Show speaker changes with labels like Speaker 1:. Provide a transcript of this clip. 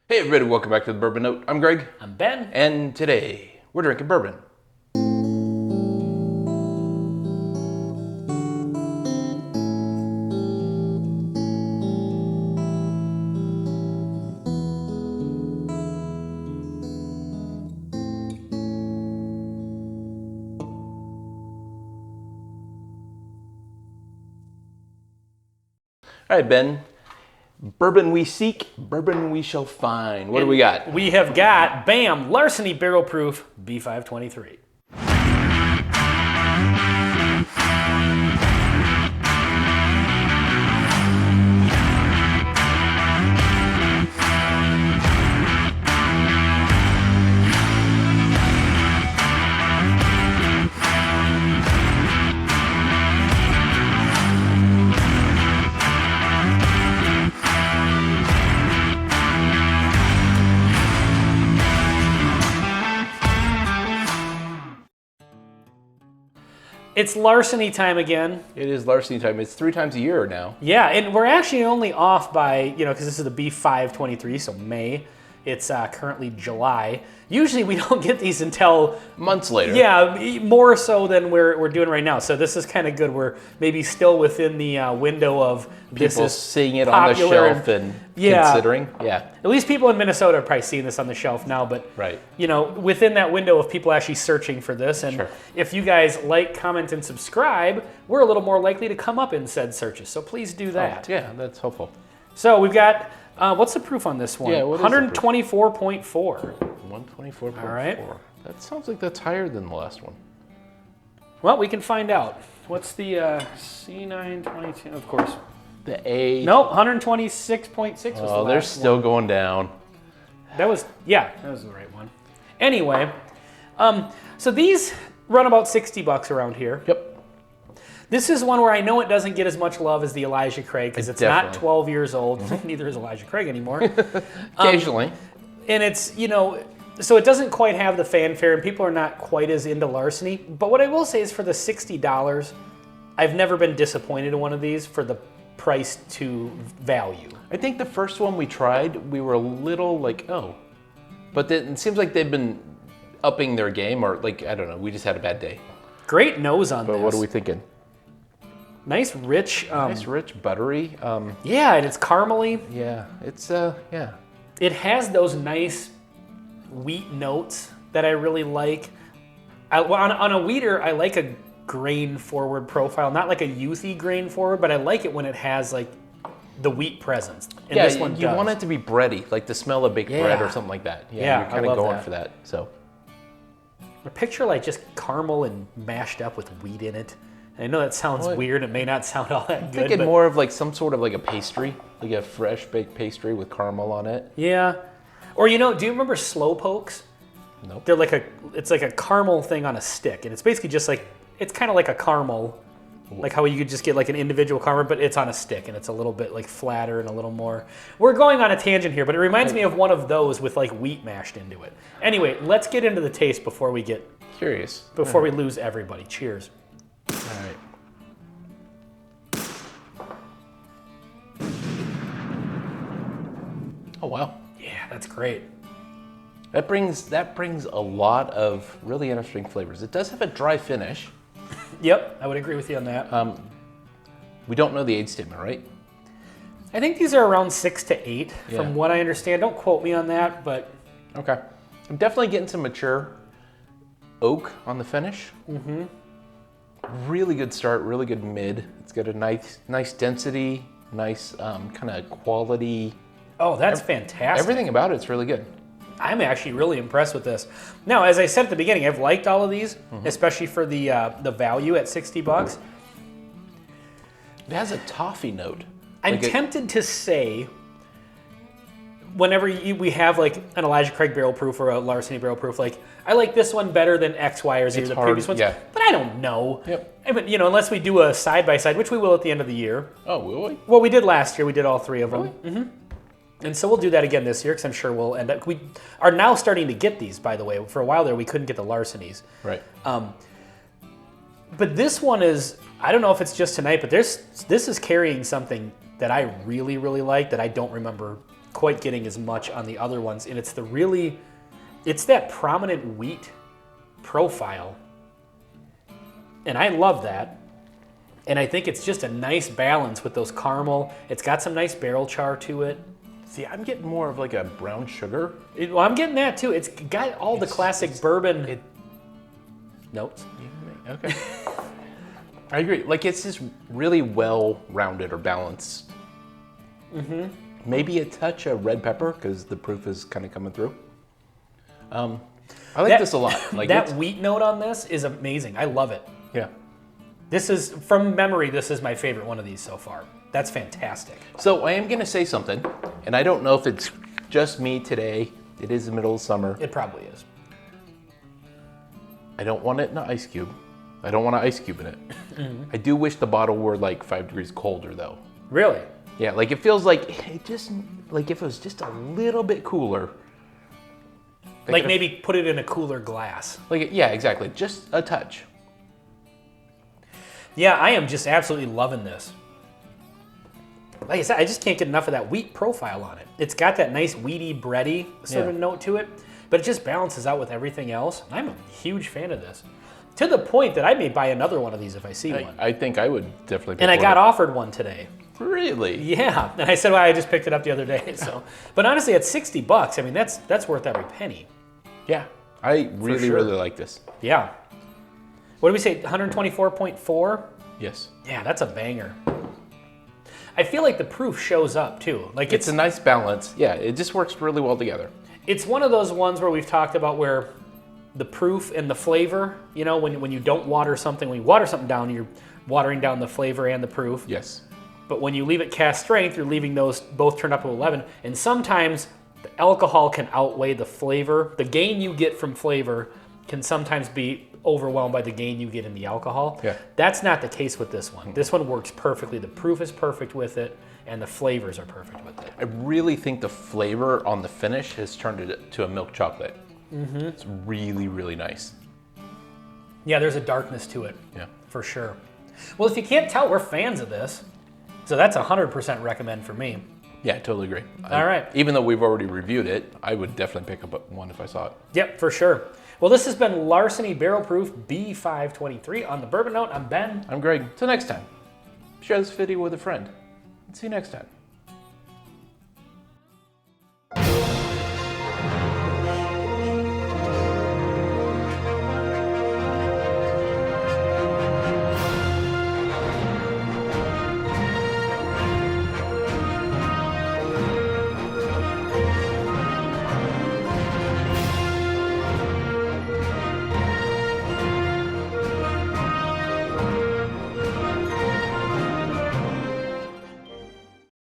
Speaker 1: Hey everybody, welcome back to the Bourbon Note. I'm Greg.
Speaker 2: I'm Ben.
Speaker 1: And today we're drinking bourbon. All right, Ben. Bourbon we seek, bourbon we shall find. What do we got?
Speaker 2: We have got, bam, Larceny Barrel Proof B-5 23. It's Larceny time again.
Speaker 1: It is Larceny time. It's 3 times a year now.
Speaker 2: Yeah, and we're actually only off by, because this is the B-5 23, so May. It's currently July. Usually we don't get these until
Speaker 1: Months later.
Speaker 2: Yeah, more so than we're doing right now. So this is kind of good. We're maybe still within the window of this
Speaker 1: People
Speaker 2: is
Speaker 1: seeing it on the
Speaker 2: popular
Speaker 1: shelf and considering. Yeah.
Speaker 2: At least people in Minnesota are probably seeing this on the shelf now, but
Speaker 1: Right.
Speaker 2: Within that window of people actually searching for this. And
Speaker 1: Sure.
Speaker 2: if you guys like, comment, and subscribe, we're a little more likely to come up in said searches. So please do that.
Speaker 1: Yeah, that's helpful.
Speaker 2: So we've got, what's the proof on this one?
Speaker 1: Yeah, what is the proof?
Speaker 2: 124.4.
Speaker 1: 124.4.
Speaker 2: All right.
Speaker 1: That sounds like that's higher than the last one.
Speaker 2: Well, we can find out. What's the C922? Of course.
Speaker 1: The A.
Speaker 2: Nope, 126.6 was the
Speaker 1: Oh,
Speaker 2: last
Speaker 1: they're still
Speaker 2: one.
Speaker 1: going down.
Speaker 2: That was the right one. Anyway, so these run about $60 around here.
Speaker 1: Yep.
Speaker 2: This is one where I know it doesn't get as much love as the Elijah Craig because it's not
Speaker 1: Definitely.
Speaker 2: 12 years old. Neither is Elijah Craig anymore.
Speaker 1: Occasionally.
Speaker 2: And it's, so it doesn't quite have the fanfare and people are not quite as into Larceny. But what I will say is for the $60, I've never been disappointed in one of these for the price to value.
Speaker 1: I think the first one we tried, we were a little like, oh. But then it seems like they've been upping their game, or like, I don't know, we just had a bad day.
Speaker 2: Great nose on
Speaker 1: But
Speaker 2: this.
Speaker 1: what are we thinking?
Speaker 2: Nice, rich.
Speaker 1: Nice, rich, buttery.
Speaker 2: Yeah, and it's caramely.
Speaker 1: Yeah, it's, yeah.
Speaker 2: It has those nice wheat notes that I really like. On a wheater, I like a grain-forward profile. Not like a youthy grain-forward, but I like it when it has like the wheat presence. And
Speaker 1: Yeah,
Speaker 2: this one
Speaker 1: you
Speaker 2: does.
Speaker 1: want it to be bready, like the smell of baked bread or
Speaker 2: Yeah.
Speaker 1: something like that.
Speaker 2: Yeah,
Speaker 1: you're
Speaker 2: I
Speaker 1: kind of
Speaker 2: love
Speaker 1: going
Speaker 2: that.
Speaker 1: for that, so.
Speaker 2: A picture like just caramel and mashed up with wheat in it. And I know that sounds weird. It may not sound all that good.
Speaker 1: Thinking
Speaker 2: but
Speaker 1: more of like some sort of like a pastry, like a fresh baked pastry with caramel on it.
Speaker 2: yeah. Or do you remember slow pokes?
Speaker 1: Nope.
Speaker 2: They're it's like a caramel thing on a stick, and it's basically just like, it's kind of like a caramel, like how you could just get like an individual caramel, but it's on a stick, and it's a little bit like flatter and a little more. We're going on a tangent here, but it reminds me of one of those with like wheat mashed into it. Anyway, let's get into the taste before we
Speaker 1: Curious.
Speaker 2: we lose everybody. Cheers.
Speaker 1: All right. Oh wow.
Speaker 2: Yeah, that's great.
Speaker 1: That brings a lot of really interesting flavors. It does have a dry finish.
Speaker 2: Yep, I would agree with you on that.
Speaker 1: We don't know the age statement, right?
Speaker 2: I think these are around 6 to 8,
Speaker 1: Yeah.
Speaker 2: from what I understand. Don't quote me on that, but
Speaker 1: Okay. I'm definitely getting some mature oak on the finish. Mm-hmm. Really good start, really good mid. It's got a nice density, nice kind of quality.
Speaker 2: oh, that's fantastic.
Speaker 1: Everything about it's really good.
Speaker 2: I'm actually really impressed with this. Now, as I said at the beginning, I've liked all of these, especially for the value at $60.
Speaker 1: It has a toffee note.
Speaker 2: I'm tempted to say, whenever we have like an Elijah Craig barrel proof or a Larceny barrel proof, like I like this one better than X, Y, or Z,
Speaker 1: It's
Speaker 2: the
Speaker 1: hard,
Speaker 2: previous ones.
Speaker 1: yeah.
Speaker 2: But I don't know.
Speaker 1: Yep.
Speaker 2: I mean, unless we do a side by side, which we will at the end of the year.
Speaker 1: Oh, will we?
Speaker 2: Well, we did last year. We did all 3 of them.
Speaker 1: Really?
Speaker 2: Mm-hmm. And so we'll do that again this year because I'm sure we'll end up. We are now starting to get these, by the way. For a while there, we couldn't get the Larcenys.
Speaker 1: Right.
Speaker 2: But this one is, I don't know if it's just tonight, but this is carrying something that I really, really like that I don't remember quite getting as much on the other ones. And it's that prominent wheat profile. And I love that. And I think it's just a nice balance with those caramel. It's got some nice barrel char to it.
Speaker 1: See, I'm getting more of like a brown sugar.
Speaker 2: Well, I'm getting that too. It's got all the classic bourbon notes.
Speaker 1: Okay. I agree. Like, it's just really well-rounded or balanced. Mm-hmm. Maybe a touch of red pepper because the proof is kind of coming through. I like this a lot. Like
Speaker 2: that wheat note on this is amazing. I love it.
Speaker 1: Yeah.
Speaker 2: This is, from memory, this is my favorite one of these so far. That's fantastic.
Speaker 1: So I am going to say something, and I don't know if it's just me today. It is the middle of summer.
Speaker 2: It probably is.
Speaker 1: I don't want it in an ice cube. I don't want an ice cube in it. Mm-hmm. I do wish the bottle were like 5 degrees colder, though.
Speaker 2: Really?
Speaker 1: Yeah, like it feels like it just, like if it was just a little bit cooler.
Speaker 2: Like maybe put it in a cooler glass.
Speaker 1: Like, yeah, exactly. Just a touch.
Speaker 2: Yeah, I am just absolutely loving this. Like I said, I just can't get enough of that wheat profile on it. It's got that nice wheaty, bready sort of note to it, but it just balances out with everything else. I'm a huge fan of this. To the point that I may buy another one of these if I see one.
Speaker 1: I think I would definitely pick
Speaker 2: And I
Speaker 1: one
Speaker 2: got
Speaker 1: up.
Speaker 2: offered one today.
Speaker 1: Really?
Speaker 2: Yeah, and I said, well, I just picked it up the other day. So, but honestly, at $60, I mean, that's worth every penny.
Speaker 1: Yeah, I really,
Speaker 2: sure.
Speaker 1: really like this.
Speaker 2: Yeah. What did we say, 124.4?
Speaker 1: Yes.
Speaker 2: Yeah, that's a banger. I feel like the proof shows up too. Like
Speaker 1: It's a nice balance. Yeah, it just works really well together.
Speaker 2: It's one of those ones where we've talked about where the proof and the flavor, you know, when you don't water something, when you water something down, you're watering down the flavor and the proof.
Speaker 1: Yes.
Speaker 2: But when you leave it cast strength, you're leaving those both turned up to 11. And sometimes the alcohol can outweigh the flavor. The gain you get from flavor can sometimes be overwhelmed by the gain you get in the alcohol.
Speaker 1: Yeah.
Speaker 2: That's not the case with this one. This one works perfectly. The proof is perfect with it, and the flavors are perfect with it.
Speaker 1: I really think the flavor on the finish has turned it to a milk chocolate. Mm-hmm. It's really, really nice.
Speaker 2: Yeah, there's a darkness to it.
Speaker 1: Yeah.
Speaker 2: For sure. Well, if you can't tell, we're fans of this. So that's 100% recommend for me.
Speaker 1: Yeah, I totally agree.
Speaker 2: All right.
Speaker 1: Even though we've already reviewed it, I would definitely pick up one if I saw it.
Speaker 2: Yep, for sure. Well, this has been Larceny Barrel Proof B-523 on the Bourbon Note. I'm Ben.
Speaker 1: I'm Greg. Till next time, share this video with a friend. See you next time.